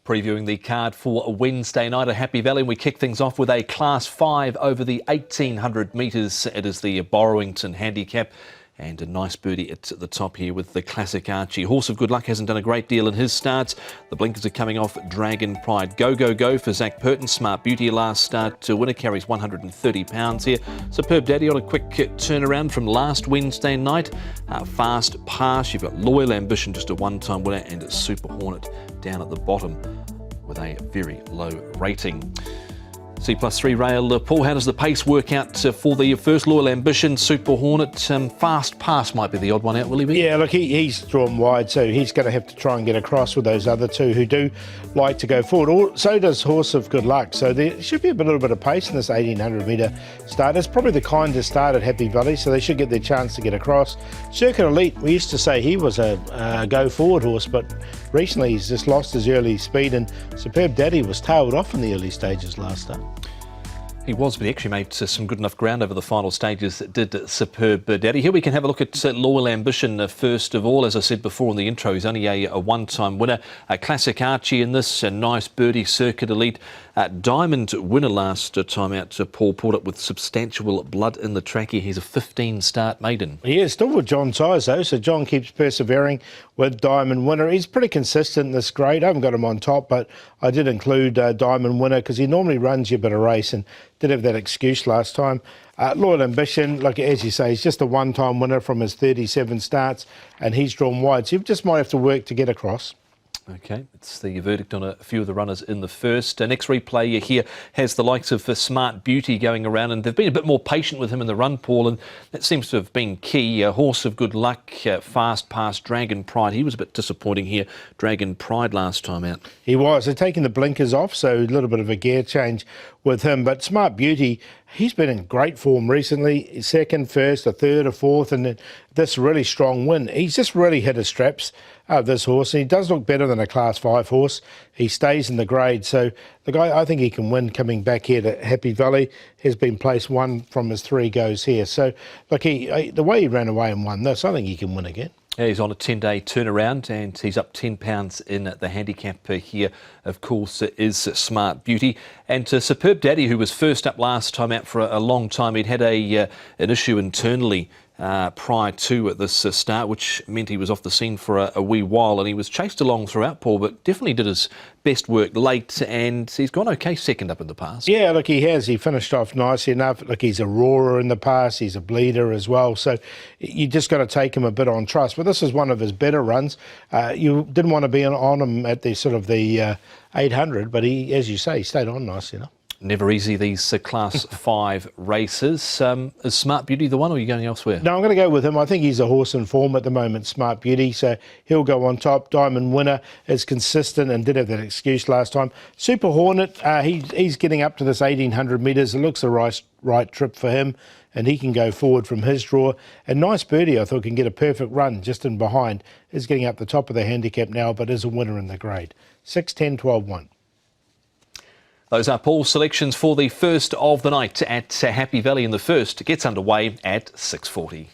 Previewing the card for Wednesday night at Happy Valley, we kick things off with a Class 5 over the 1800 metres. It is the Borrowington handicap, and a nice birdie at the top here with the classic Archie. Horse of Good Luck hasn't done a great deal in his starts. The blinkers are coming off. Dragon Pride. Go, go, go for Zach Purton. Smart Beauty last start. Winner carries 130 pounds here. Superb Daddy on a quick turnaround from last Wednesday night. Fast Pass. You've got Loyal Ambition, just a one-time winner, and Super Hornet down at the bottom with a very low rating. C+3 rail, Paul, how does the pace work out for the first? Loyal Ambition, Super Hornet, Fast Pass might be the odd one out, will he be? Yeah, look, he's drawn wide, so he's going to have to try and get across with those other two who do like to go forward. So does Horse of Good Luck, so there should be a little bit of pace in this 1800 metre start. It's probably the kindest start at Happy Valley, so they should get their chance to get across. Circuit Elite, we used to say he was a go-forward horse, but recently he's just lost his early speed, and Superb Daddy was tailed off in the early stages last time. He was, but he actually made some good enough ground over the final stages, did Superb Daddy. Here we can have a look at Loyal Ambition first of all. As I said before in the intro, he's only a one-time winner. Classic Archie in this, a nice birdie. Circuit Elite. Diamond winner last time out. Paul pulled up with substantial blood in the trackie. He's a 15-start maiden. Yeah, still with John's eyes though, so John keeps persevering with Diamond winner. He's pretty consistent in this grade. I haven't got him on top, but I did include Diamond winner because he normally runs you a bit of race and did have that excuse last time. Loyal Ambition, like as you say, he's just a one-time winner from his 37 starts, and he's drawn wide, so you just might have to work to get across. Okay, it's the verdict on a few of the runners in the first. Next replay here has the likes of Smart Beauty going around, and they've been a bit more patient with him in the run, Paul, and that seems to have been key. Horse of Good Luck, Fast Pass, Dragon Pride. He was a bit disappointing here, Dragon Pride last time out. He was. They're taking the blinkers off, so a little bit of a gear change with him. But Smart Beauty, he's been in great form recently. Second, first, a third, a fourth, and then this really strong win. He's just really hit his straps, this horse, and he does look better than a Class 5 horse. He stays in the grade, so the guy, I think he can win coming back here to Happy Valley. Has been placed one from his 3 goes here. So, look, the way he ran away and won this, I think he can win again. Yeah, he's on a 10-day turnaround, and he's up 10 pounds in the handicap here, of course, is Smart Beauty. And Superb Daddy, who was first up last time out for a long time, he'd had an issue internally prior to this start, which meant he was off the scene for a wee while, and he was chased along throughout, Paul, but definitely did his best work late, and he's gone okay second up in the pass. Yeah, look, he has. He finished off nicely enough. Look, he's a roarer in the pass. He's a bleeder as well, so you just got to take him a bit on trust. But this is one of his better runs. You didn't want to be on him at the sort of the 800, but he, as you say, he stayed on nicely enough. Never easy, these Class 5 races. Is Smart Beauty the one, or are you going elsewhere? No, I'm going to go with him. I think he's a horse in form at the moment, Smart Beauty, so he'll go on top. Diamond winner is consistent and did have that excuse last time. Super Hornet, he's getting up to this 1800 metres. It looks the right trip for him, and he can go forward from his draw. And Nice Birdie, I thought, can get a perfect run just in behind. Is getting up the top of the handicap now, but is a winner in the grade. 6, 10, 12, 1. Those are Paul's selections for the first of the night at Happy Valley, and the first gets underway at 6:40.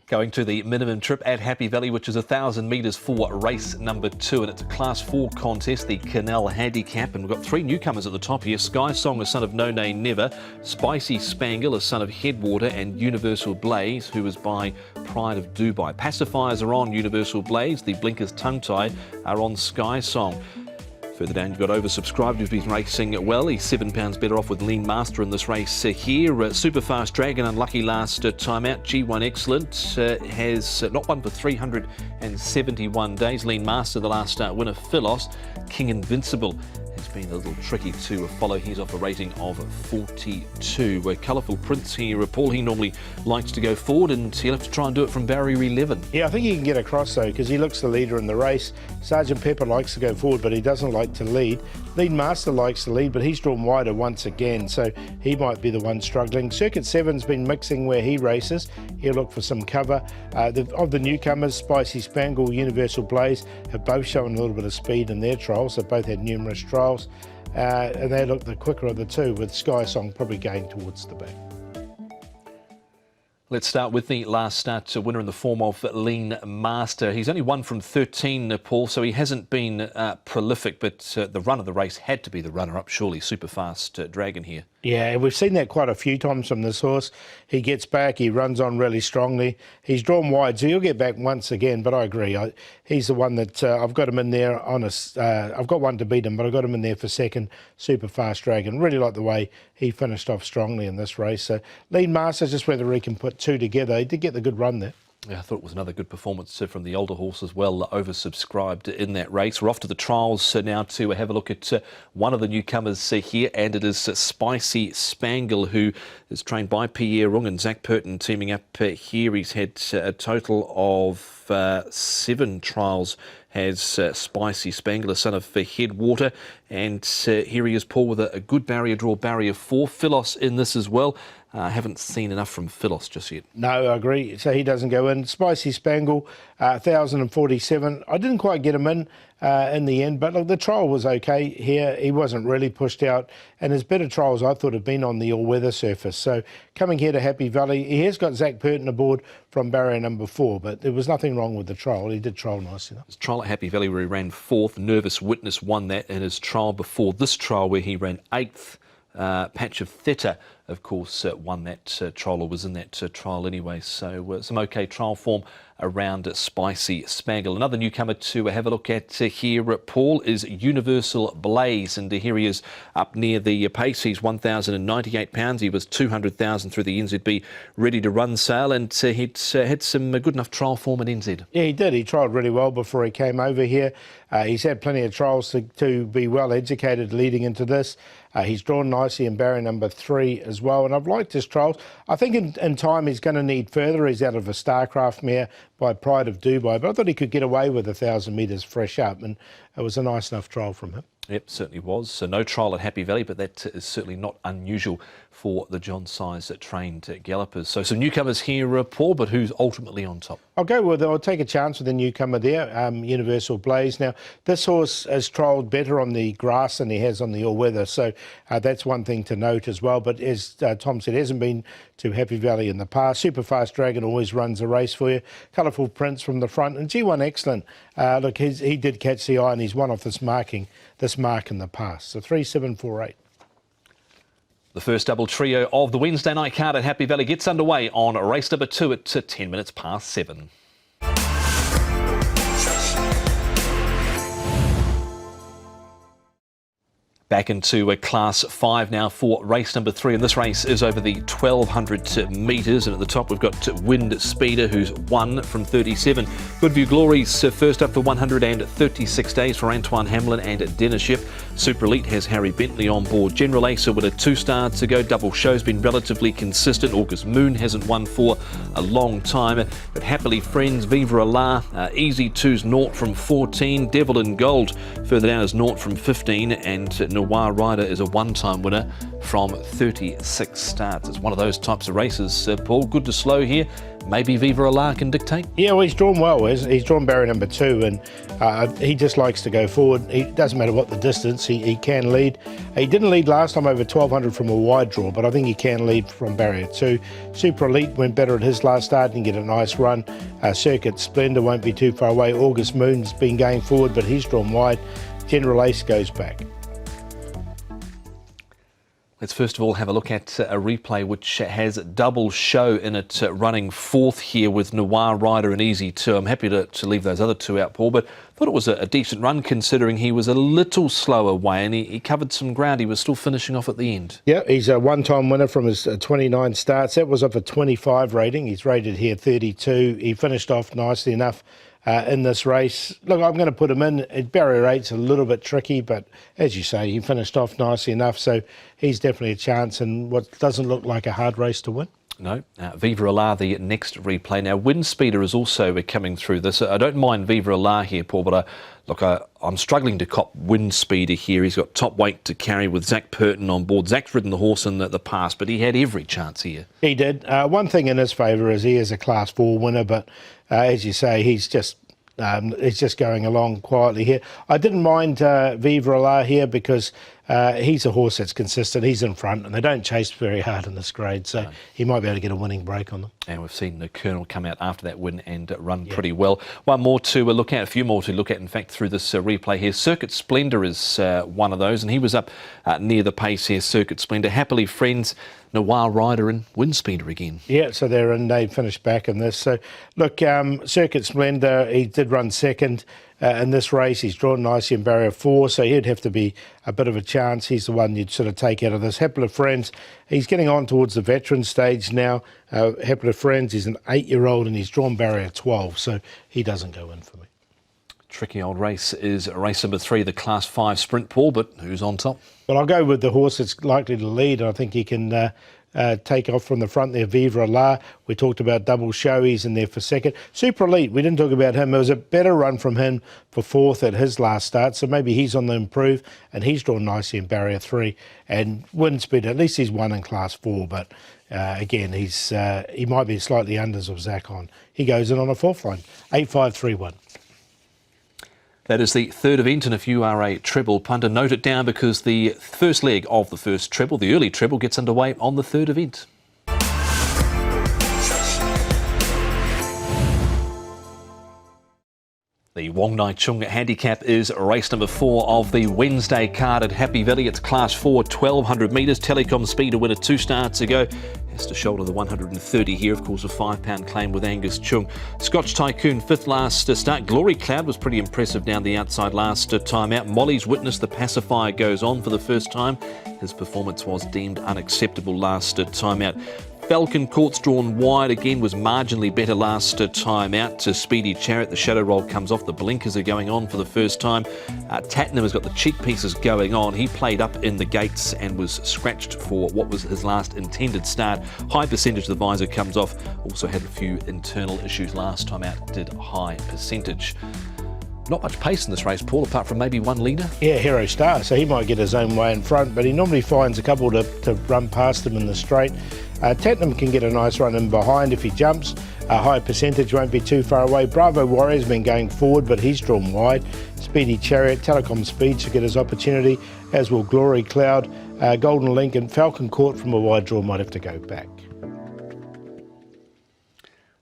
Going to the minimum trip at Happy Valley, which is 1,000 metres for race number 2, and it's a Class 4 contest, the Canal Handicap, and we've got 3 newcomers at the top here. Sky Song, a son of No Nay Never, Spicy Spangle, a son of Headwater, and Universal Blaze, who is by Pride of Dubai. Pacifiers are on Universal Blaze, the blinkers Tongue Tie are on Sky Song. Further down, you've got Oversubscribed, who's been racing well. He's 7 pounds better off with Lean Master in this race here. Super Fast Dragon, unlucky last time out. G1 Excellent has not won for 371 days. Lean Master, the last winner. Philos, King Invincible, has been a little tricky to follow. He's off a rating of 42. Colourful Prince here, Paul, he normally likes to go forward, and he'll have to try and do it from barrier 11. Yeah, I think he can get across though, because he looks the leader in the race. Sergeant Pepper likes to go forward, but he doesn't like to lead. Lead Master likes to lead, but he's drawn wider once again, so he might be the one struggling. Circuit 7's been mixing where he races. He'll look for some cover. Of the newcomers, Spicy Spangle, Universal Blaze have both shown a little bit of speed in their trials. They've both had numerous trials, and they look the quicker of the two, with Sky Song probably going towards the back. Let's start with the last start winner in the form of Lean Master. He's only won from 13, Paul, so he hasn't been prolific, but the run of the race had to be the runner-up, surely. Super fast Dragon here. Yeah, we've seen that quite a few times from this horse. He gets back, he runs on really strongly. He's drawn wide, so he'll get back once again, but I agree. He's the one that I've got him in there on I've got one to beat him, but I've got him in there for second. Super fast Dragon. Really like the way he finished off strongly in this race. So Lean Master, just whether he can put two together. He did get the good run there. Yeah, I thought it was another good performance from the older horse as well, oversubscribed in that race. We're off to the trials now to have a look at one of the newcomers here, and it is Spicy Spangle, who is trained by Pierre Rung and Zach Purton teaming up here. He's had a total of 7 trials, has Spicy Spangle, a son of Headwater, and here he is, Paul, with a good barrier draw, barrier 4. Philos in this as well. I haven't seen enough from Philos just yet. No, I agree. So he doesn't go in. Spicy Spangle, 1,047. I didn't quite get him in the end, but look, the trial was okay here. He wasn't really pushed out, and his better trials I thought had been on the all-weather surface. So coming here to Happy Valley, he has got Zach Purton aboard from barrier number 4, but there was nothing wrong with the trial. He did trial nicely. His trial at Happy Valley where he ran 4th, Nervous Witness won that in his trial before this trial where he ran 8th. Patch of Theta, of course, won that trial, or was in that trial anyway. So some okay trial form around Spicy Spangle. Another newcomer to have a look at here, Paul, is Universal Blaze, and here he is up near the pace. He's £1,098. He was 200,000 through the NZB ready to run sale, and he'd had some good enough trial form in NZ. Yeah, he did. He trialled really well before he came over here. He's had plenty of trials to be well educated leading into this. He's drawn nicely in barrier number 3 as well, and I've liked his trials. I think in time he's going to need further. He's out of a Starcraft mare by Pride of Dubai, but I thought he could get away with 1,000 metres fresh up, and it was a nice enough trial from him. Yep, certainly was. So no trial at Happy Valley, but that is certainly not unusual for the John Size trained gallopers. So some newcomers here, Paul, but who's ultimately on top? I'll take a chance with the newcomer there, Universal Blaze. Now, this horse has trialled better on the grass than he has on the all-weather, so that's one thing to note as well. But as Tom said, hasn't been to Happy Valley in the past. Super Fast Dragon always runs a race for you. Colourful prints from the front, and G1 Excellent. Look, he did catch the eye, and he's one off this mark in the past. So 3-7-4-8. The first double trio of the Wednesday night card at Happy Valley gets underway on race number 2 at 10 minutes past 7. Back into Class 5 now for race number 3, and this race is over the 1,200 metres, and at the top we've got Wind Speeder, who's 1 from 37. Goodview Glory's first up for 136 days for Antoine Hamlin and Dennis Ship. Super Elite has Harry Bentley on board. General Acer with a 2-star to go. Double Show's been relatively consistent. August Moon hasn't won for a long time, but Happily Friends, Viva Allah, Easy 2's 0 from 14. Devil in Gold further down is 0 from 15, and Noir Rider is a one-time winner from 36 starts. It's one of those types of races, Paul. Good to slow here. Maybe Viva Allah can dictate. Yeah, well, he's drawn well. He's drawn barrier number 2, and he just likes to go forward. It doesn't matter what the distance, he can lead. He didn't lead last time over 1,200 from a wide draw, but I think he can lead from barrier 2. Super Elite went better at his last start and get a nice run. Circuit Splendor won't be too far away. August Moon's been going forward, but he's drawn wide. General Ace goes back. Let's first of all have a look at a replay which has Double Show in it, running 4th here with Noir Rider and Easy 2. I'm happy to leave those other 2 out, Paul, but I thought it was a decent run considering he was a little slow away, and he covered some ground. He was still finishing off at the end. Yeah, he's a one-time winner from his 29 starts. That was off a 25 rating. He's rated here 32. He finished off nicely enough in this race. Look, I'm going to put him in. Barrier 8's a little bit tricky, but as you say, he finished off nicely enough, so he's definitely a chance in what doesn't look like a hard race to win. No, Viva Allah, the next replay. Now, Wind Speeder is also coming through this. I don't mind Viva Allah here, Paul, but I'm struggling to cop Wind Speeder here. He's got top weight to carry with Zach Purton on board. Zach's ridden the horse in the past, but he had every chance here. He did. One thing in his favour is he is a Class 4 winner, but as you say, he's just going along quietly here. I didn't mind Viva Allah here because He's a horse that's consistent. He's in front, and they don't chase very hard in this grade, so he might be able to get a winning break on them. And we've seen the Colonel come out after that win and run pretty well. One more to look at, a few more to look at, in fact, through this replay here. Circuit Splendor is one of those, and he was up near the pace here, Circuit Splendor. Happily Friends, Noir Rider and Windspeeder again. Yeah, so they finished back in this. So, look, Circuit Splendor, he did run second in this race. He's drawn nicely in barrier 4, so he'd have to be a bit of a chance. He's the one you'd sort of take out of this. Happily Friends, he's getting on towards the veteran stage now. Happily Friends, he's an 8-year-old and he's drawn barrier 12, so he doesn't go in for me. Tricky old race is race number 3, the Class 5 Sprint, Paul, but who's on top? Well, I'll go with the horse that's likely to lead. I think he can take off from the front there, Vivre La. We talked about Double Show, he's in there for second. Super Elite, we didn't talk about him. It was a better run from him for 4th at his last start, so maybe he's on the improve, and he's drawn nicely in barrier 3. And Windspeed, at least he's won in Class 4, but again, he might be slightly unders of Zakon. He goes in on a 4th line, 8-5-3-1. That is the 3rd event, and if you are a treble punter, note it down because the first leg of the first treble, the early treble, gets underway on the 3rd event. The Wong Nai Chung handicap is race number 4 of the Wednesday card at Happy Valley. It's Class 4, 1200 metres. Telecom Speed, a winner 2 starts ago. Has to shoulder the 130 here, of course, a £5 claim with Angus Chung. Scotch Tycoon, 5th last start. Glory Cloud was pretty impressive down the outside last time out. Molly's Witness, the pacifier, goes on for the first time. His performance was deemed unacceptable last time out. Falcon Court's drawn wide again, was marginally better last time out. Speedy Chariot, the shadow roll comes off, the blinkers are going on for the first time. Tatnam has got the cheek pieces going on. He played up in the gates and was scratched for what was his last intended start. High percentage, the visor comes off. Also had a few internal issues last time out, did high percentage. Not much pace in this race, Paul, apart from maybe one leader. Yeah, Hero Star, so he might get his own way in front, but he normally finds a couple to run past him in the straight. Tatnam can get a nice run in behind if he jumps. High percentage won't be too far away. Bravo Warrior's been going forward, but he's drawn wide. Speedy Chariot, Telecom Speed should get his opportunity, as will Glory Cloud. Golden Link and Falcon Court from a wide draw might have to go back.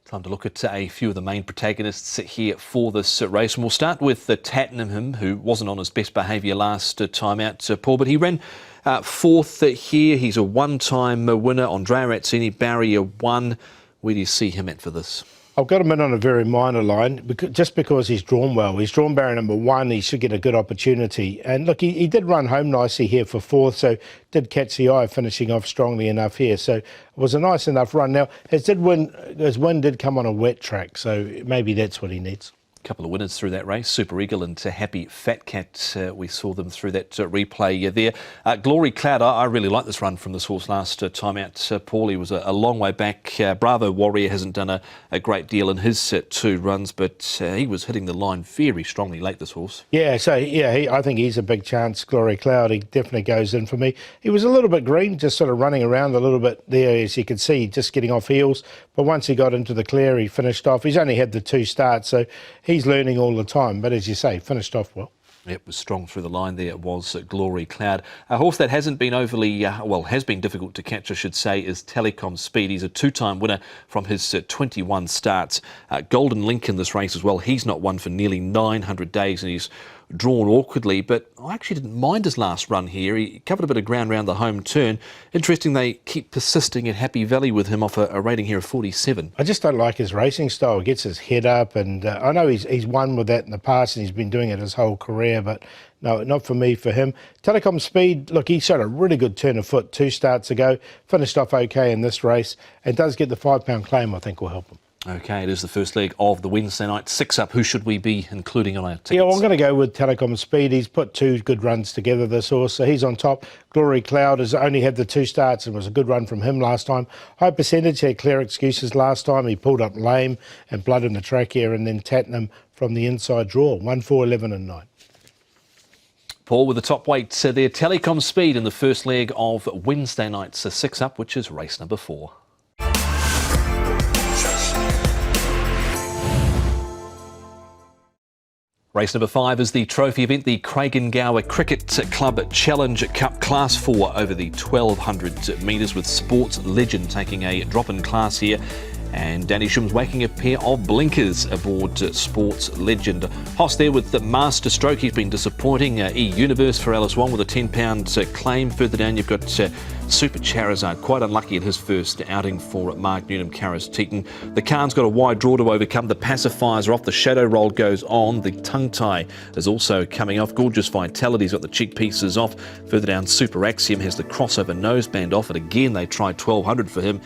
Time to look at a few of the main protagonists here for this race. And we'll start with Tatnam, who wasn't on his best behaviour last time out, Paul, but he ran 4th here. He's a one-time winner. Andrea Razzini, barrier 1. Where do you see him at for this? I've got him in on a very minor line, just because he's drawn well. He's drawn barrier number 1. He should get a good opportunity. And look, he did run home nicely here for 4th, so did catch the eye, finishing off strongly enough here. So it was a nice enough run. Now, his win did come on a wet track, so maybe that's what he needs. Couple of winners through that race, Super Eagle and Happy Fat Cat. We saw them through that replay there. Glory Cloud, I really like this run from this horse last time out. Paulie was a long way back. Bravo Warrior hasn't done a great deal in his 2 runs, but he was hitting the line very strongly late, this horse. Yeah, so I think he's a big chance, Glory Cloud. He definitely goes in for me. He was a little bit green, just sort of running around a little bit there, as you could see, just getting off heels. But once he got into the clear, he finished off. He's only had the 2 starts, so he's learning all the time, but as you say, finished off well. It was strong through the line there. It was Glory Cloud. A horse that hasn't been overly, has been difficult to catch, I should say, is Telecom Speed. He's a 2-time winner from his 21 starts. Golden Link in this race as well. He's not won for nearly 900 days, and he's drawn awkwardly, but I actually didn't mind his last run here. He covered a bit of ground around the home turn. Interesting, they keep persisting at Happy Valley with him off a rating here of 47. I just don't like his racing style. He gets his head up, and I know he's won with that in the past, and he's been doing it his whole career, but no, not for me, for him. Telecom Speed, look, he showed a really good turn of foot 2 starts ago, finished off okay in this race, and does get the £5 claim, I think will help him. Okay, it is the first leg of the Wednesday night 6-up. Who should we be including on our tickets? Yeah, well, I'm going to go with Telecom Speed. He's put 2 good runs together, this horse, so he's on top. Glory Cloud has only had the 2 starts and was a good run from him last time. High percentage, had clear excuses last time. He pulled up lame and blood in the track here, and then Tatnam from the inside draw, 1, 4, 11 and 9. Paul with the top weight there, Telecom Speed in the first leg of Wednesday night's 6-up, which is race number 4. Race number 5 is the trophy event, the Craigengower Cricket Club Challenge Cup Class 4 over the 1200 metres, with Sports Legend taking a drop in class here. And Danny Shum's whacking a pair of blinkers aboard Sports Legend. Hoss there with the Master Stroke. He's been disappointing. E-Universe for Alice Wong with a £10 claim. Further down you've got Super Charizard, quite unlucky in his first outing for Mark Newnham, Karis Teaton. The Khan's got a wide draw to overcome. The pacifiers are off. The shadow roll goes on. The tongue tie is also coming off. Gorgeous Vitality's got the cheek pieces off. Further down Super Axiom has the crossover noseband off. And again they tried 1200 for him.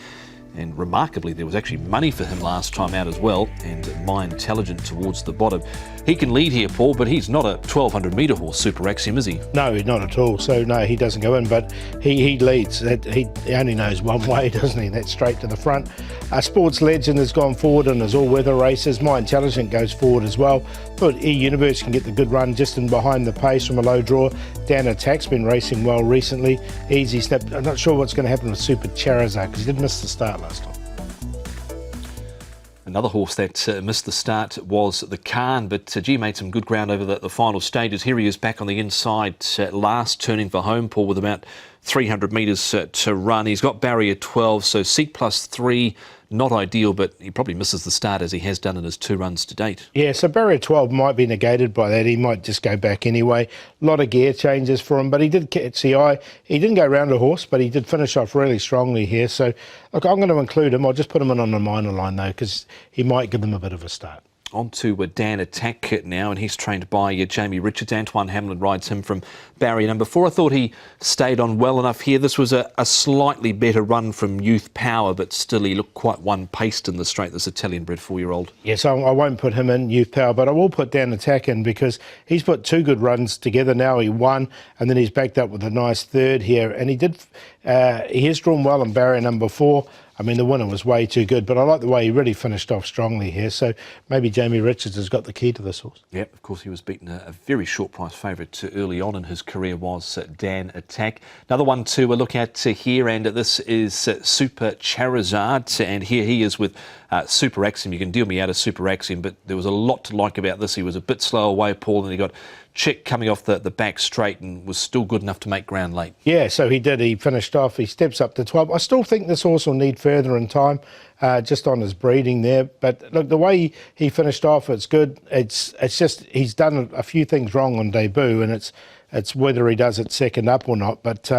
And remarkably, there was actually money for him last time out as well, and My Intelligent towards the bottom. He can lead here, Paul, but he's not a 1200 metre horse, Super Axiom, is he? No, not at all. So, no, he doesn't go in, but he leads. He only knows one way, doesn't he? That's straight to the front. Sports Legend has gone forward in his all-weather races. My Intelligent goes forward as well. But E-Universe can get the good run just in behind the pace from a low draw. Dan Attack's been racing well recently. Easy step. I'm not sure what's going to happen with Super Charizard because he did miss the start last time. Another horse that missed the start was the Khan, but G made some good ground over the final stages. Here he is back on the inside, last turning for home, Paul, with about 300 metres to run. He's got barrier 12, so seat plus 3, not ideal, but he probably misses the start as he has done in his 2 runs to date. Yeah, so barrier 12 might be negated by that. He might just go back anyway. A lot of gear changes for him, but he did catch the eye. He didn't go round a horse, but he did finish off really strongly here. So, look, I'm going to include him. I'll just put him in on the minor line, though, because he might give them a bit of a start. On to Dan Attack now, and he's trained by Jamie Richards. Antoine Hamlin rides him from barrier number 4. I thought he stayed on well enough here. This was a slightly better run from Youth Power, but still he looked quite one-paced in the straight, this Italian-bred 4-year-old. Yes, I won't put him in, Youth Power, but I will put Dan Attack in because he's put 2 good runs together now. He won, and then he's backed up with a nice third here, and he has drawn well in barrier number 4. I mean, the winner was way too good, but I like the way he really finished off strongly here. So maybe Jamie Richards has got the key to this horse. Yep, of course, he was beaten a very short price favourite early on in his career was Dan Attack. Another one to look at here, and this is Super Charizard. And here he is with Super Axiom. You can deal me out of Super Axiom, but there was a lot to like about this. He was a bit slow away, Paul, and he got check coming off the back straight and was still good enough to make ground late. Yeah, so he did. He finished off. He steps up to 12. I still think this horse will need further in time, just on his breeding there. But look, the way he finished off, it's good. It's just he's done a few things wrong on debut, and it's whether he does it second up or not. But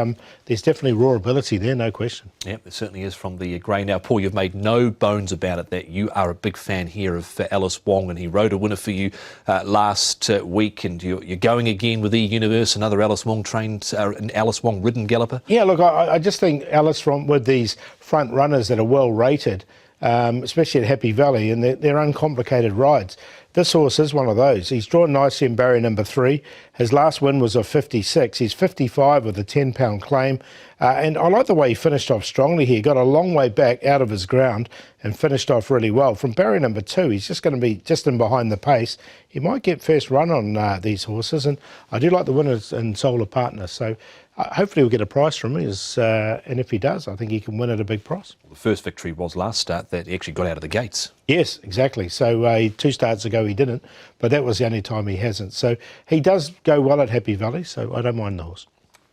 there's definitely raw ability there, no question. Yep, it certainly is from the grey. Now, Paul, you've made no bones about it that you are a big fan here of Alice Wong, and he rode a winner for you last week, and you're going again with E-Universe, another Alice Wong trained, an Alice Wong ridden galloper. Yeah, look, I just think Alice with these front runners that are well rated, especially at Happy Valley, and they're uncomplicated rides. This horse is one of those. He's drawn nicely in barrier number 3. His last win was a 56. He's 55 with a £10 claim. And I like the way he finished off strongly here. Got a long way back out of his ground and finished off really well. From barrier number 2, he's just going to be just in behind the pace. He might get first run on these horses. And I do like the winners in Solar Partner. So hopefully we'll get a price from him. And if he does, I think he can win at a big price. Well, the first victory was last start that he actually got out of the gates. Yes, exactly. So 2 starts ago he didn't, but that was the only time he hasn't. So he does go well at Happy Valley, so I don't mind the horse.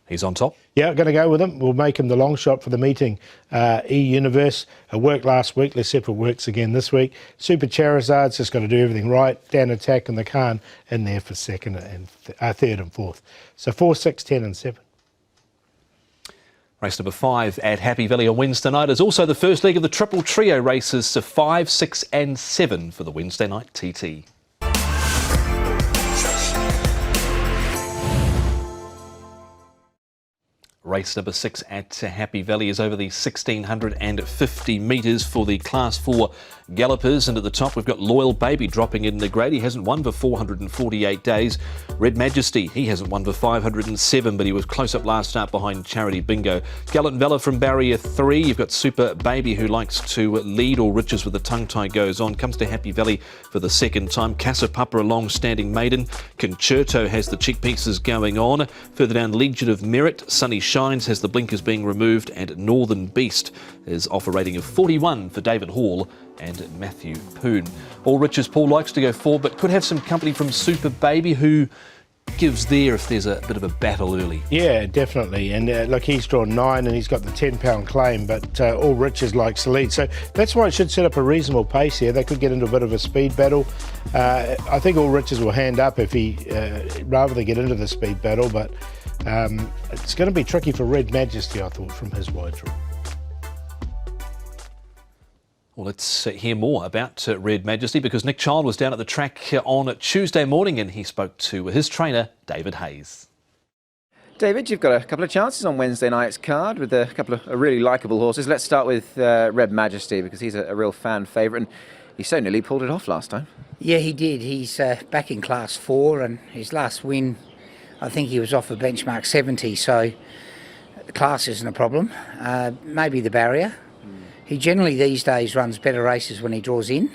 He's on top? Yeah, going to go with him. We'll make him the long shot for the meeting. E-Universe, it worked last week. Let's see if it works again this week. Super Charizard's just got to do everything right. Dan Attack and the Khan in there for second and third and fourth. So 4, 6, 10 and 7. Race number 5 at Happy Valley on Wednesday night is also the first leg of the Triple Trio races, so 5, 6 and 7 for the Wednesday night TT. Race number 6 at Happy Valley is over the 1,650 metres for the Class 4 gallopers. And at the top, we've got Loyal Baby dropping in the grade. He hasn't won for 448 days. Red Majesty, he hasn't won for 507, but he was close up last start behind Charity Bingo. Gallant Vella from barrier 3. You've got Super Baby, who likes to lead or riches with the tongue tie goes on. Comes to Happy Valley for the second time. Casa Papa, a long-standing maiden. Concerto has the cheek pieces going on. Further down, Legion of Merit. Sunny Shines has the blinkers being removed, and Northern Beast is off a rating of 41 for David Hall and Matthew Poon. All Riches Paul likes to go forward, but could have some company from Super Baby, who gives there if there's a bit of a battle early. Yeah, definitely. And look, he's drawn 9 and he's got the £10 claim, but All Riches likes the lead. So that's why it should set up a reasonable pace here. They could get into a bit of a speed battle. I think All Riches will hand up if he, rather than get into the speed battle, but it's going to be tricky for Red Majesty, I thought, from his wide draw. Well, let's hear more about Red Majesty, because Nick Child was down at the track on Tuesday morning and he spoke to his trainer, David Hayes. David, you've got a couple of chances on Wednesday night's card with a couple of really likeable horses. Let's start with Red Majesty, because he's a real fan favourite and he so nearly pulled it off last time. Yeah, he did. He's back in Class 4 and his last win, I think he was off a benchmark 70, so the class isn't a problem. Maybe the barrier. He generally these days runs better races when he draws in,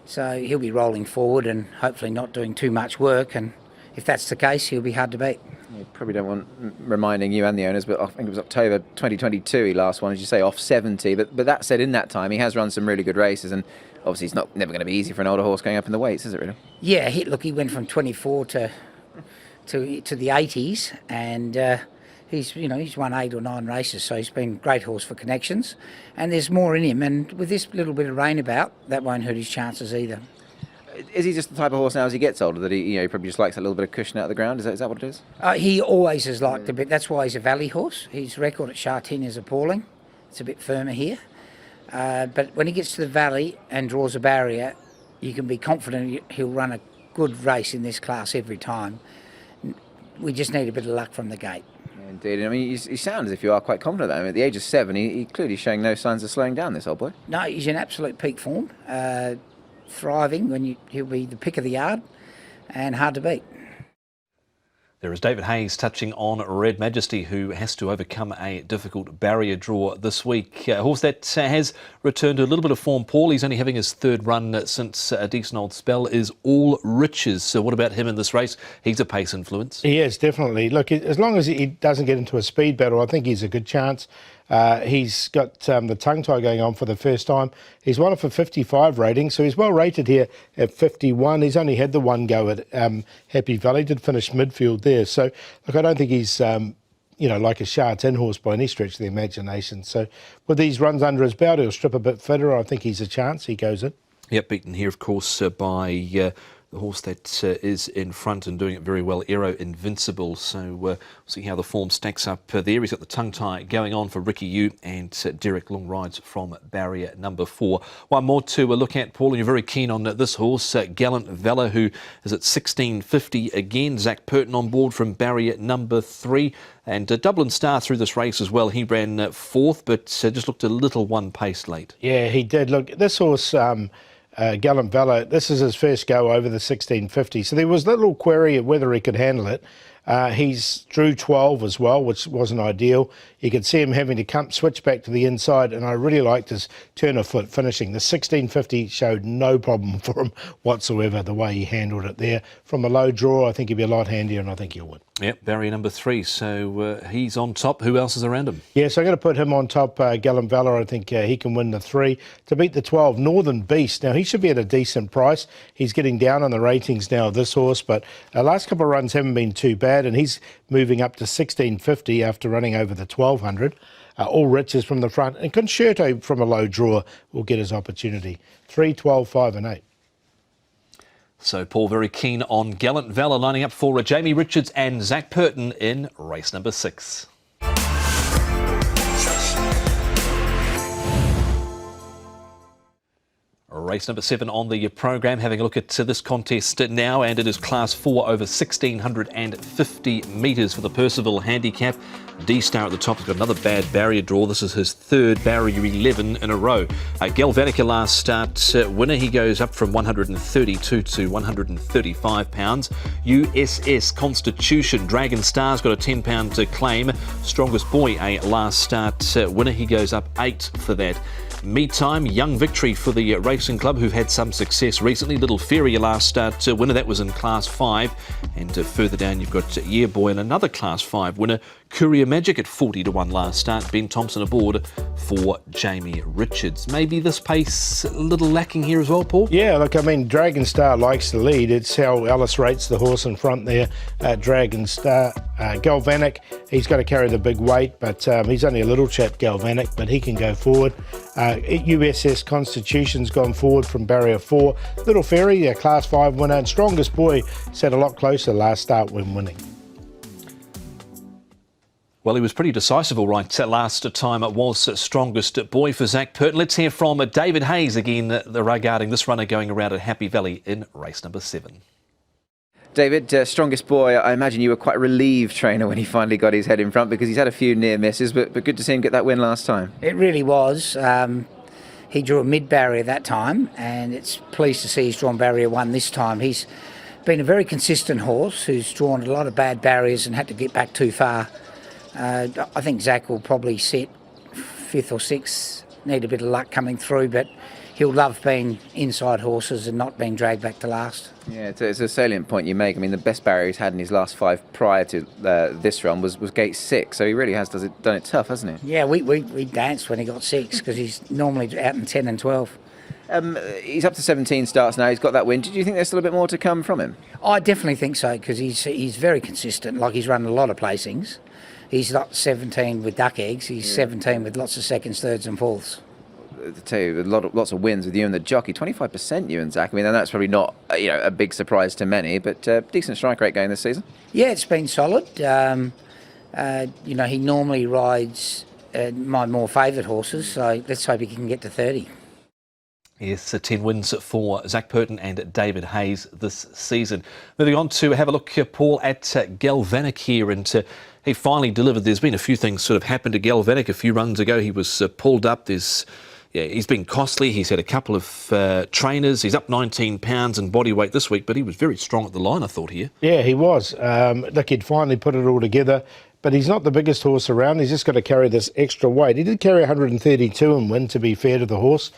so he'll be rolling forward and hopefully not doing too much work, and if that's the case, he'll be hard to beat. You probably don't want reminding you and the owners, but I think it was October 2022 he last won, as you say, off 70, but that said, in that time he has run some really good races, and obviously it's never going to be easy for an older horse going up in the weights, is it really? Yeah, he went from 24 to the 80s, and he's won 8 or 9 races, so he's been a great horse for connections, and there's more in him, and with this little bit of rain about, that won't hurt his chances either. Is he just the type of horse now as he gets older that he probably just likes a little bit of cushion out of the ground? Is that what it is? He always has liked a bit. That's why he's a valley horse. His record at Chartin is appalling. It's a bit firmer here, but when he gets to the valley and draws a barrier, you can be confident he'll run a good race in this class every time. We just need a bit of luck from the gate. Indeed. I mean, you sound as if you are quite confident at the age of 7. He clearly showing no signs of slowing down, this old boy. No, he's in absolute peak form, thriving. He'll be the pick of the yard and hard to beat. There is David Hayes touching on Red Majesty, who has to overcome a difficult barrier draw this week. A horse that has returned to a little bit of form, Paul. He's only having his 3rd run since a decent old spell, is All Riches. So what about him in this race? He's a pace influence. He is, definitely. Look, as long as he doesn't get into a speed battle, I think he's a good chance. He's got the tongue tie going on for the first time. He's won it for 55 rating, so he's well rated here at 51. He's only had the one go at Happy Valley, did finish midfield there. So, look, I don't think he's, like a Chartin horse by any stretch of the imagination. So, with these runs under his belt, he'll strip a bit fitter. I think he's a chance. He goes in. Yep, beaten here, of course, by the horse that is in front and doing it very well, Aero Invincible. So we'll see how the form stacks up there. He's got the tongue tie going on for Ricky Yu and Derek Long rides from barrier number 4. One more to look at, Paul, and you're very keen on this horse, Gallant Valor, who is at 16.50 again. Zach Purton on board from barrier number 3. And Dublin Star through this race as well. He ran 4th, but just looked a little one pace late. Yeah, he did. Look, this horse, Gallant Valor, this is his first go over the 1650, so there was a little query of whether he could handle it. He's drew 12 as well, which wasn't ideal. You could see him having to switch back to the inside, and I really liked his turn of foot finishing. The 1650 showed no problem for him whatsoever, the way he handled it there. From a low draw, I think he'd be a lot handier, and I think he'll win. Yep, barrier number 3, so he's on top. Who else is around him? Yeah, so I'm going to put him on top, Gallant Valor. I think he can win the 3. To beat the 12, Northern Beast. Now, he should be at a decent price. He's getting down on the ratings now, this horse, but last couple of runs haven't been too bad, and he's moving up to 1650 after running over the 1200. All Riches from the front, and Concerto from a low draw will get his opportunity. 3, 12, 5 and 8. So Paul very keen on Gallant Valor, lining up for Jamie Richards and Zach Purton in race number 6. Race number 7 on the program, having a look at this contest now, and it is Class 4 over 1,650 metres for the Percival Handicap. D-Star at the top has got another bad barrier draw. This is his 3rd barrier 11 in a row. Galvanica last start winner. He goes up from 132 to 135 pounds. USS Constitution, Dragon Star's got a £10 to claim. Strongest Boy, a last start winner. He goes up 8 for that. Meantime, Young Victory for the Racing Club, who've had some success recently. Little Fairy, last start winner, that was in Class 5. And further down, you've got Year Boy and another Class 5 winner, Courier Magic at 40-1 last start. Ben Thompson aboard for Jamie Richards. Maybe this pace a little lacking here as well, Paul? Yeah, look, I mean, Dragon Star likes the lead. It's how Ellis rates the horse in front there. Dragon Star. Galvanic, he's got to carry the big weight, but he's only a little chap, Galvanic, but he can go forward. USS Constitution's gone forward from barrier 4. Little Fairy, a Class 5 winner, and Strongest Boy sat a lot closer last start when winning. Well, he was pretty decisive, all right. Last time it was Strongest Boy for Zac Purton. Let's hear from David Hayes again regarding this runner going around at Happy Valley in race number 7. David, Strongest Boy, I imagine you were quite a relieved trainer when he finally got his head in front, because he's had a few near misses, but good to see him get that win last time. It really was. He drew a mid-barrier that time, and it's pleased to see he's drawn barrier 1 this time. He's been a very consistent horse who's drawn a lot of bad barriers and had to get back too far. I think Zac will probably sit 5th or 6th, need a bit of luck coming through, but he'll love being inside horses and not being dragged back to last. Yeah, it's a salient point you make. I mean, the best barrier he's had in his last 5 prior to this run was gate 6, so he really has done it tough, hasn't he? Yeah, we danced when he got 6, because he's normally out in 10 and 12. He's up to 17 starts now. He's got that win. Do you think there's still a bit more to come from him? I definitely think so, because he's very consistent. Like, he's run a lot of placings. He's not 17 with duck eggs. He's 17 with lots of seconds, thirds and fourths. I tell you, lots of wins with you and the jockey. 25% you and Zac. I mean, and that's probably not a big surprise to many, but decent strike rate going this season. Yeah, it's been solid. He normally rides my more favoured horses, so let's hope he can get to 30. Yes, 10 wins for Zac Purton and David Hayes this season. Moving on to have a look, Paul, at Galvanic here, and he finally delivered. There's been a few things sort of happened to Galvanic. A few runs ago he was pulled up. He's been costly. He's had a couple of trainers. He's up 19 pounds in body weight this week, but he was very strong at the line, I thought, here. Yeah, he was. Look, he'd finally put it all together, but he's not the biggest horse around. He's just got to carry this extra weight. He did carry 132 and win, to be fair to the horse.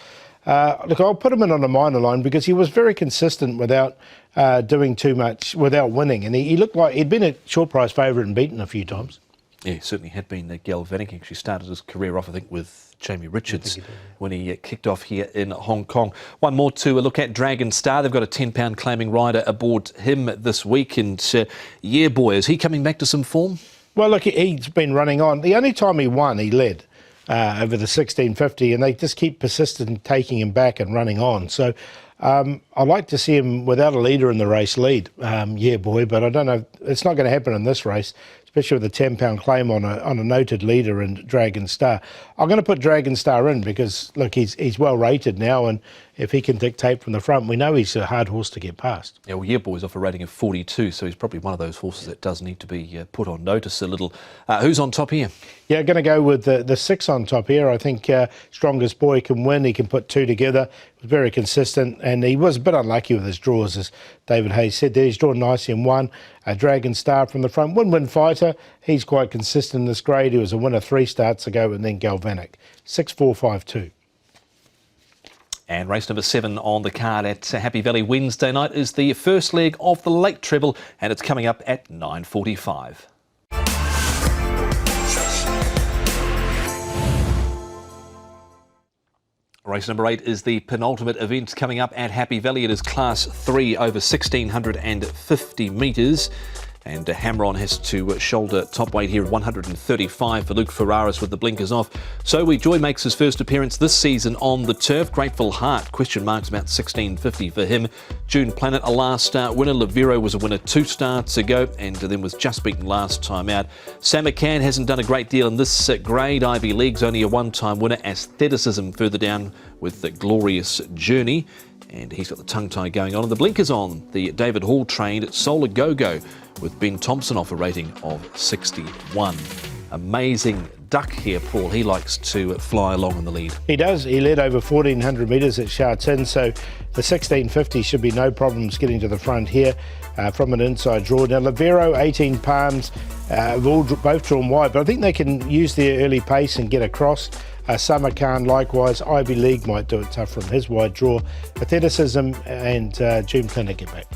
Look, I'll put him in on a minor line because he was very consistent without doing too much, without winning. And he looked like he'd been a short price favourite and beaten a few times. Yeah, he certainly had been. Galvanic actually started his career off, I think, with Jamie Richards when he kicked off here in Hong Kong. One more to look at, Dragon Star. They've got a £10 claiming rider aboard him this week. And yeah, boy, is he coming back to some form? Well, look, he's been running on. The only time he won, he led. Over the 1650, and they just keep persistent taking him back and running on. So I'd like to see him without a leader in the race lead. Yeah, boy, but I don't know. It's not going to happen in this race, especially with a £10 claim on a noted leader in Dragon Star. I'm going to put Dragon Star in because, look, he's well rated now, and if he can dictate from the front, we know he's a hard horse to get past. Yeah, well, Yeah Boy's off a rating of 42, so he's probably one of those horses that does need to be put on notice a little. Who's on top here? Yeah, going to go with the 6 on top here. I think Strongest Boy can win. He can put 2 together. He was very consistent, and he was a bit unlucky with his draws, as David Hayes said there. He's drawn nicely in 1. Dragon Star from the front. Win-win fighter. He's quite consistent in this grade. He was a winner 3 starts ago, and then Galvanic. 6-4-5-2. And race number 7 on the card at Happy Valley Wednesday night is the first leg of the late treble, and it's coming up at 9:45. Race number 8 is the penultimate event coming up at Happy Valley. It is Class 3 over 1,650 metres. And Hamron has to shoulder top weight here at 135 for Luke Ferraris with the blinkers off. So Joy makes his first appearance this season on the turf. Grateful Heart, question marks about 1650 for him. June Planet, a last start winner. Lavero was a winner 2 starts ago and then was just beaten last time out. Sam McCann hasn't done a great deal in this grade. Ivy League's only a one-time winner. Aestheticism further down with the Glorious Journey. And he's got the tongue tie going on. And the blinkers on, the David Hall trained Solar Go-Go with Ben Thompson off a rating of 61. Amazing duck here, Paul. He likes to fly along in the lead. He does. He led over 1,400 metres at Sha Tin, so the 1650 should be no problems getting to the front here from an inside draw. Now, Lavero, 18 Palms, both drawn wide, but I think they can use their early pace and get across. Summer Khan likewise. Ivy League might do it tough from his wide draw. Aestheticism and June Clinic get back.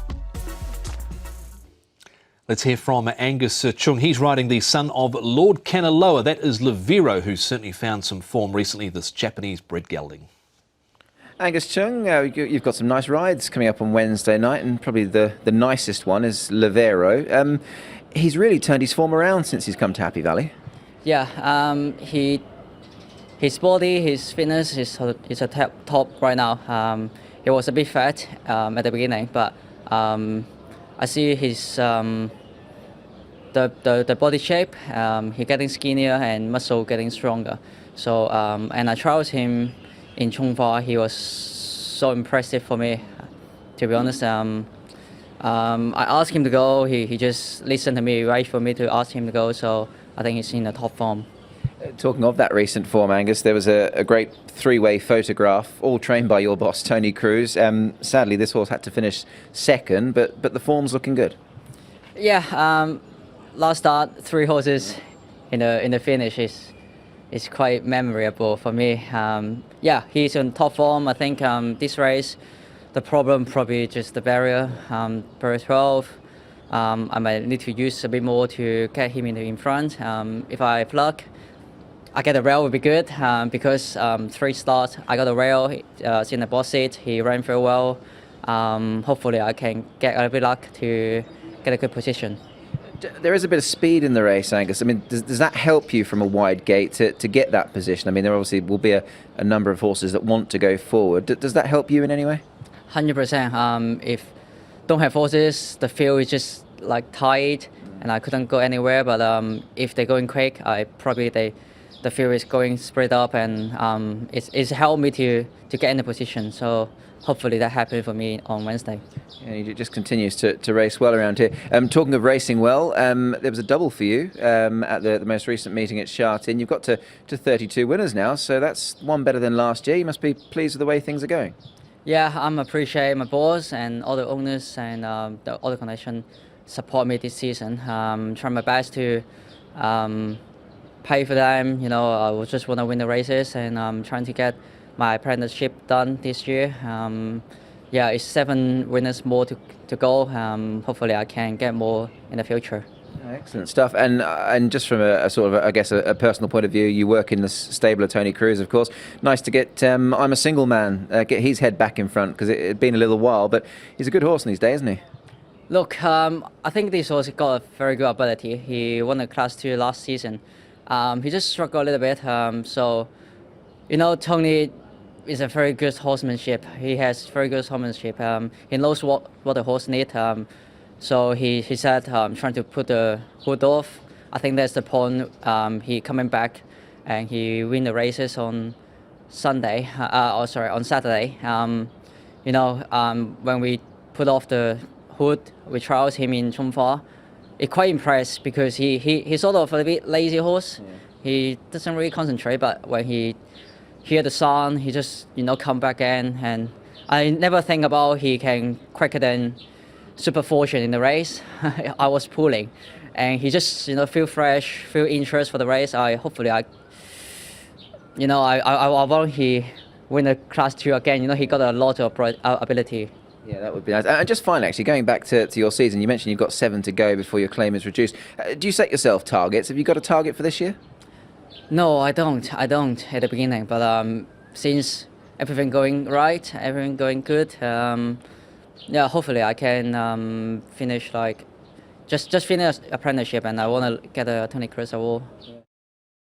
Let's hear from Angus Chung. He's riding the son of Lord Kanaloa. That is Levero, who's certainly found some form recently, this Japanese bred gelding. Angus Chung, you've got some nice rides coming up on Wednesday night, and probably the nicest one is Levero. He's really turned his form around since he's come to Happy Valley. Yeah, his body, his fitness is a top right now. He was a bit fat at the beginning, but I see his the body shape. He getting skinnier and muscle getting stronger. So and I trialed him in Chongfa. He was so impressive for me, to be honest. I asked him to go. He just listened to me, right for me to ask him to go. So I think he's in the top form. Talking of that recent form, Angus, there was a great three-way photograph, all trained by your boss, Tony Cruz. Sadly, this horse had to finish second, but the form's looking good. Yeah, last start, 3 horses in the finish is quite memorable for me. Yeah, he's in top form. I think this race, the problem probably just the barrier, barrier 12. I might need to use a bit more to get him in front. If I pluck, I get a rail would be good because 3 starts, I got a rail, it's in the boss seat, he ran very well. Hopefully I can get a bit luck to get a good position. There is a bit of speed in the race, Angus. I mean, does that help you from a wide gate to get that position? I mean, there obviously will be a number of horses that want to go forward. Does that help you in any way? 100%. If don't have horses, the field is just like tight and I couldn't go anywhere. But if they're going quick, the field is going spread up and it's helped me to get in the position. So hopefully that happened for me on Wednesday. Yeah, he just continues to race well around here. Talking of racing well, there was a double for you at the most recent meeting at Sha Tin. You've got to 32 winners now, so that's one better than last year. You must be pleased with the way things are going. Yeah, I'm appreciate my boss and all the owners and all the connection support me this season. Try my best to pay for them. You know, I just want to win the races and I'm trying to get my apprenticeship done this year. Yeah, it's 7 winners more to go. Hopefully I can get more in the future. Excellent stuff. And just from a sort of, I guess, a personal point of view, you work in the stable of Tony Cruz, of course. Nice to get I'm a single man, get his head back in front, because it had been a little while, but he's a good horse these days, isn't he? Look, I think this horse got a very good ability. He won the Class 2 last season. He just struggled a little bit. So, you know, Tony is a very good horsemanship. He has very good horsemanship. He knows what the horse needs. So he said, trying to put the hood off. I think that's the point. He coming back and he win the races on Sunday. On Saturday. You know, when we put off the hood, we trials him in Chongfa. It's quite impressed because he's sort of a bit lazy horse. Yeah. He doesn't really concentrate, but when he hear the sound, he just, you know, come back in. And I never think about he can quicker than Super Fortune in the race. I was pulling, and he just, you know, feel fresh, feel interest for the race. I want he win the Class 2 again. You know, he got a lot of ability. Yeah, that would be nice. And just finally, actually, going back to your season, you mentioned you've got 7 to go before your claim is reduced. Do you set yourself targets? Have you got a target for this year? No, I don't at the beginning. But since everything going right, everything going good, yeah, hopefully I can finish just finish apprenticeship, and I want to get a Tony Cruz award.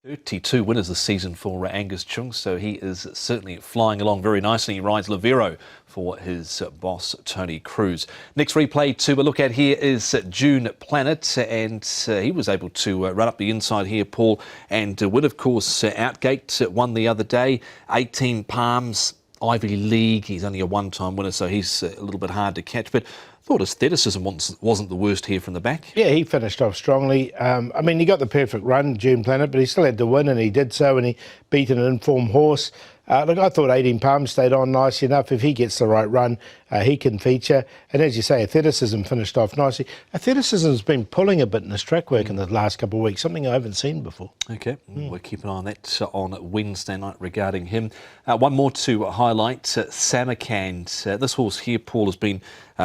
32 winners this season for Angus Chung, so he is certainly flying along very nicely. He rides Levero for his boss, Tony Cruz. Next replay to look at here is June Planet, and he was able to run up the inside here, Paul, and win, of course, Outgate won the other day, 18 Palms, Ivy League. He's only a one-time winner, so he's a little bit hard to catch, but thought aestheticism wasn't the worst here from the back. Yeah, he finished off strongly. I mean, he got the perfect run, June Planet, but he still had to win, and he did so, and he beat an informed horse. Look, I thought 18 Palm stayed on nicely enough. If he gets the right run, he can feature. And as you say, Athleticism finished off nicely. Athleticism's been pulling a bit in his track work in the last couple of weeks, something I haven't seen before. Okay, we'll keep an eye on that on Wednesday night regarding him. One more to highlight, Samarkand. This horse here, Paul, has been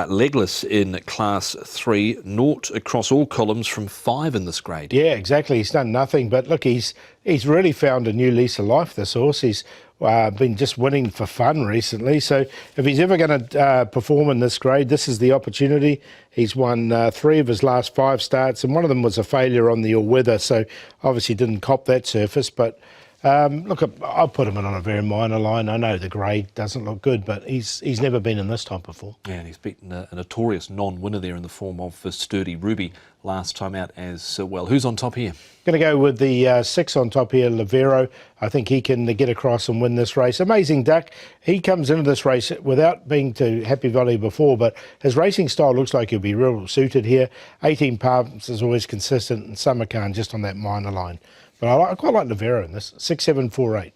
legless in Class 3, naught across all columns from 5 in this grade. Yeah, exactly. He's done nothing. But look, he's really found a new lease of life, this horse. He's been just winning for fun recently. So if he's ever going to perform in this grade, this is the opportunity. He's won 3 of his last 5 starts, and one of them was a failure on the all-weather, so obviously didn't cop that surface. But look, I'll put him in on a very minor line. I know the grade doesn't look good, but he's never been in this type before. Yeah, and he's beaten a notorious non-winner there in the form of Sturdy Ruby last time out as well. Who's on top here? Going to go with the 6 on top here, Livero. I think he can get across and win this race. Amazing Duck. He comes into this race without being to Happy Valley before, but his racing style looks like he'll be real suited here. 18 Palms is always consistent, and Samarkand just on that minor line. But I quite like Livero in this, 6-7-4-8.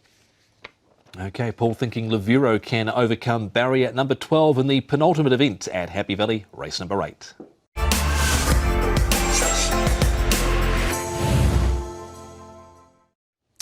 Okay, Paul thinking Livero can overcome barrier number 12 in the penultimate event at Happy Valley, race number 8.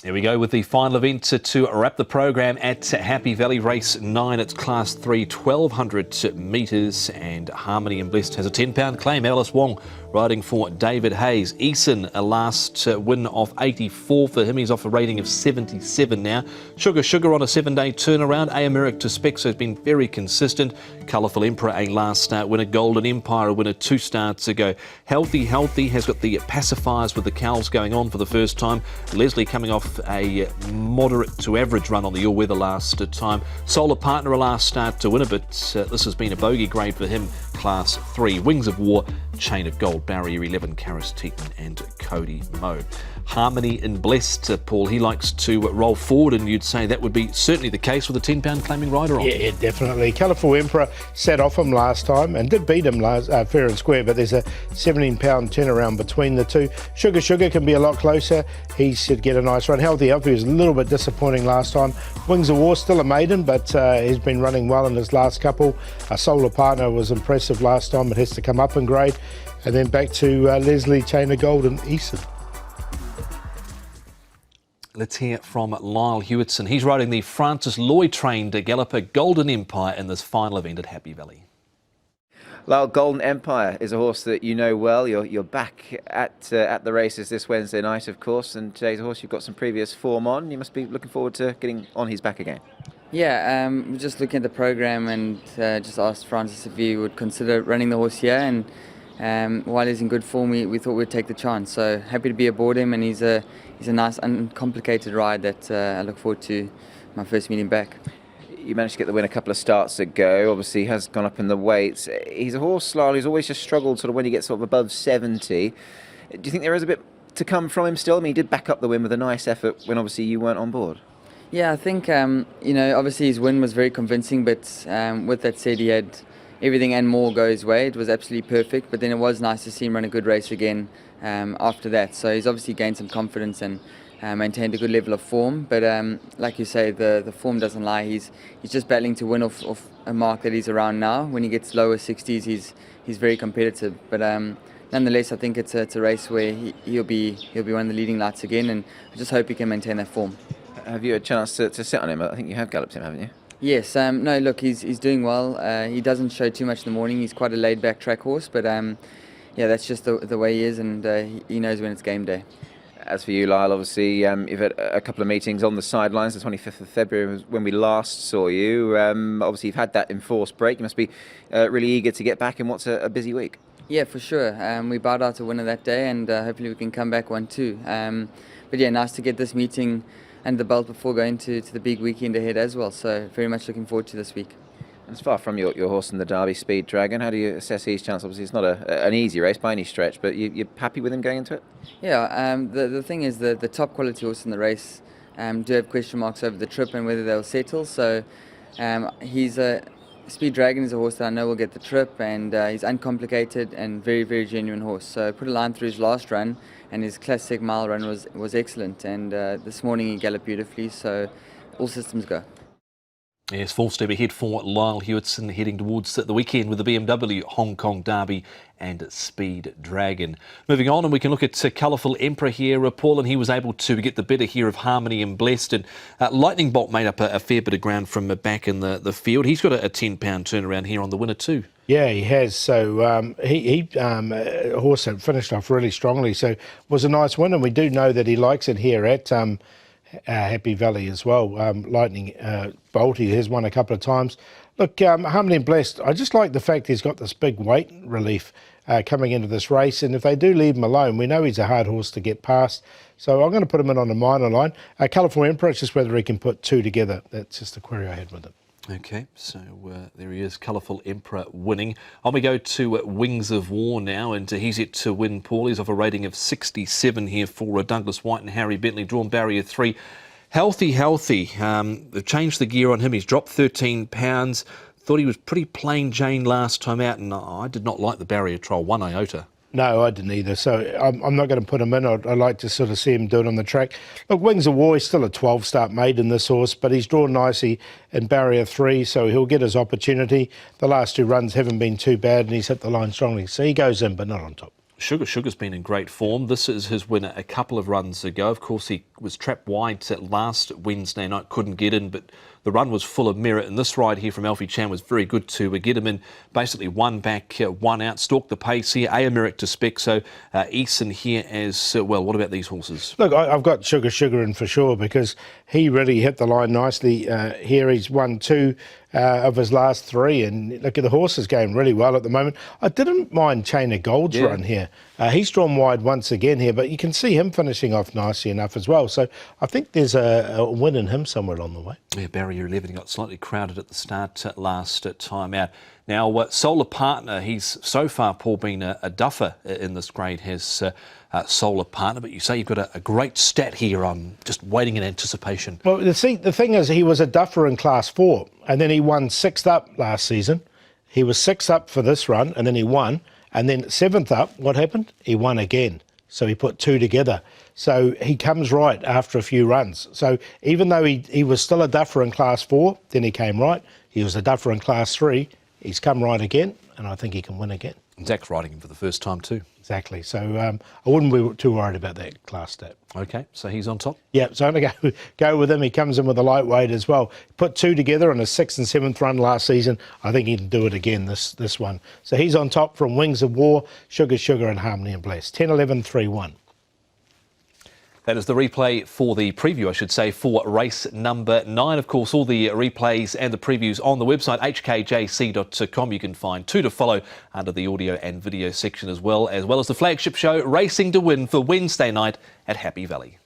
Here we go with the final event to wrap the program at Happy Valley, race 9. It's Class 3, 1,200 metres, and Harmony and Blessed has a £10 claim. Alice Wong riding for David Hayes. Eason, a last win of 84 for him. He's off a rating of 77 now. Sugar on a 7-day turnaround. Americ to Specs has been very consistent. Colourful Emperor, a last start winner. Golden Empire, a winner 2 starts ago. Healthy has got the pacifiers with the cows going on for the first time. Leslie coming off a moderate to average run on the all-weather last time. Solar Partner, a last start to winner, but this has been a bogey grade for him. Class 3. Wings of War, Chain of Gold, Barrier 11, Karis Teton and Cody Moe. Harmony and Blessed, Paul, he likes to roll forward, and you'd say that would be certainly the case with a £10 claiming rider on. Yeah, definitely. Colourful Emperor sat off him last time and did beat him fair and square, but there's a £17 turnaround between the two. Sugar can be a lot closer. He should get a nice run. Healthy was a little bit disappointing last time. Wings of War, still a maiden, but he's been running well in his last couple. Solar Partner was impressive last time. It has to come up in grade. And then back to Leslie, Chain of Gold and Eason. Let's hear from Lyle Hewitson. He's riding the Francis Lloyd-trained galloper Golden Empire in this final event at Happy Valley. Lyle, Golden Empire is a horse that you know well. You're back at the races this Wednesday night, of course, and today's a horse you've got some previous form on. You must be looking forward to getting on his back again. Yeah, we're just looking at the program and just asked Francis if he would consider running the horse here, and while he's in good form, we thought we'd take the chance. So happy to be aboard him, and he's a nice, uncomplicated ride that I look forward to my first meeting back. You managed to get the win a couple of starts ago. Obviously, he has gone up in the weights. He's a horse, Lyle, who's always just struggled sort of when he gets sort of above 70. Do you think there is a bit to come from him still? I mean, he did back up the win with a nice effort when obviously you weren't on board. Yeah, I think, obviously his win was very convincing, but with that said, he had everything and more go his way. It was absolutely perfect, but then it was nice to see him run a good race again after that. So he's obviously gained some confidence and maintained a good level of form. But like you say, the form doesn't lie. He's just battling to win off a mark that he's around now. When he gets lower 60s, he's very competitive. But nonetheless, I think it's a race where he'll be one of the leading lights again, and I just hope he can maintain that form. Have you had a chance to sit on him? I think you have galloped him, haven't you? Yes, no, look, he's doing well. He doesn't show too much in the morning. He's quite a laid-back track horse, but yeah, that's just the way he is, and he knows when it's game day. As for you, Lyle, obviously you've had a couple of meetings on the sidelines. The 25th of February was when we last saw you. Obviously, you've had that enforced break. You must be really eager to get back in what's a busy week. Yeah, for sure. We bowed out a winner that day, and hopefully we can come back 1-2. But yeah, nice to get this meeting under the belt before going to the big weekend ahead as well. So very much looking forward to this week. It's far from your horse in the Derby, Speed Dragon. How do you assess his chance? Obviously, it's not an easy race by any stretch, but you're happy with him going into it? Yeah, the thing is the top quality horse in the race do have question marks over the trip and whether they'll settle. So Speed Dragon is a horse that I know will get the trip, and he's uncomplicated and very, very genuine horse. So put a line through his last run, and his classic mile run was excellent. And this morning he galloped beautifully. So all systems go. Yes, full step ahead for Lyle Hewitson heading towards the weekend with the BMW Hong Kong Derby and Speed Dragon. Moving on, and we can look at Colourful Emperor here, Paul, and he was able to get the better here of Harmony and Blessed. And Lightning Bolt made up a fair bit of ground from back in the field. He's got a 10-pound turnaround here on the winner too. Yeah, he has. So he horse had finished off really strongly. So it was a nice win, and we do know that he likes it here at Happy Valley as well. Lightning Bolt, he has won a couple of times. Look, Harmony and Blessed, I just like the fact he's got this big weight relief coming into this race, and if they do leave him alone, we know he's a hard horse to get past. So I'm going to put him in on the minor line. Colourful Emperor, it's just whether he can put two together. That's just the query I had with it. Okay, so there he is, Colourful Emperor winning. On we go to Wings of War now, and he's yet to win, Paul. He's off a rating of 67 here for Douglas White and Harry Bentley, drawn barrier 3. Healthy. They've changed the gear on him. He's dropped 13 pounds. Thought he was pretty plain Jane last time out, and I did not like the barrier trial, 1 iota. No, I didn't either. So I'm not going to put him in. I'd like to sort of see him do it on the track. Look, Wings of War, he's still a 12-start made in this horse, but he's drawn nicely in barrier 3, so he'll get his opportunity. The last 2 runs haven't been too bad, and he's hit the line strongly. So he goes in, but not on top. Sugar's been in great form. This is his winner a couple of runs ago. Of course, he was trapped wide last Wednesday night, couldn't get in, but the run was full of merit. And this ride here from Alfie Chan was very good to get him in. Basically, 1 back, 1 out, stalked the pace here. Americ to spec. So Eason here as well. What about these horses? Look, I've got Sugar in for sure because he really hit the line nicely. Here he's won 2 of his last 3, and look at the horses going really well at the moment. I didn't mind Chain of Gold's run here. He's drawn wide once again here, but you can see him finishing off nicely enough as well. So I think there's a win in him somewhere along the way. Yeah, barrier 11 got slightly crowded at the start last time out. Now, Solar Partner, he's so far, Paul, been a duffer in this grade, has Solar Partner, but you say you've got a great stat here on just waiting in anticipation. Well, the thing is, he was a duffer in Class 4, and then he won 6th up last season. He was 6th up for this run, and then he won. And then 7th up, what happened? He won again. So he put 2 together. So he comes right after a few runs. So even though he was still a duffer in Class 4, then he came right. He was a duffer in Class 3. He's come right again, and I think he can win again. Zach's riding him for the first time too. Exactly. So I wouldn't be too worried about that class stat. Okay, so he's on top? Yeah, so I'm going to go with him. He comes in with a lightweight as well. Put 2 together on his 6th and 7th run last season. I think he can do it again this one. So he's on top from Wings of War, Sugar and Harmony and Bless. 10-11-3-1. That is the replay for the preview, I should say, for race number 9. Of course, all the replays and the previews on the website, hkjc.com. You can find 2 to follow under the audio and video section as well as the flagship show, Racing to Win, for Wednesday night at Happy Valley.